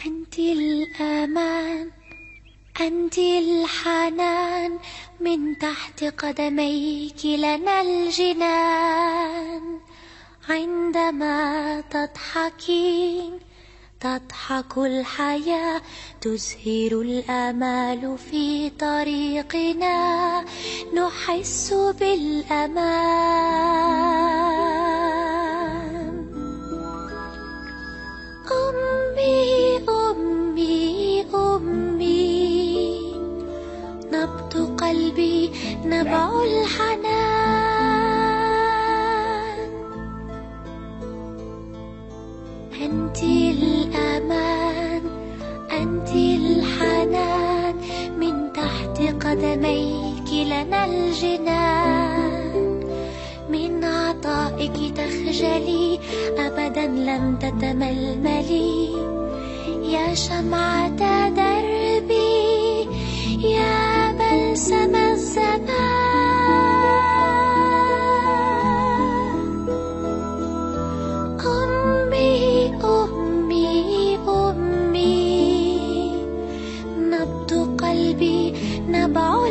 أنت الأمان، أنت الحنان، من تحت قدميك لنا الجنان. عندما تضحكين تضحك الحياة، تزهر الآمال في طريقنا، نحس بالأمان. أمي أمي أمي، نبض قلبي نبع الحنان. أنت الأمان، أنت الحنان، من تحت قدميك لنا الجنان. من عطائك تخجلي، أبدا لم تتململي، يا شمعة دربي، يا بلسم الزمان. أمي أمي أمي، نبض قلبي نبع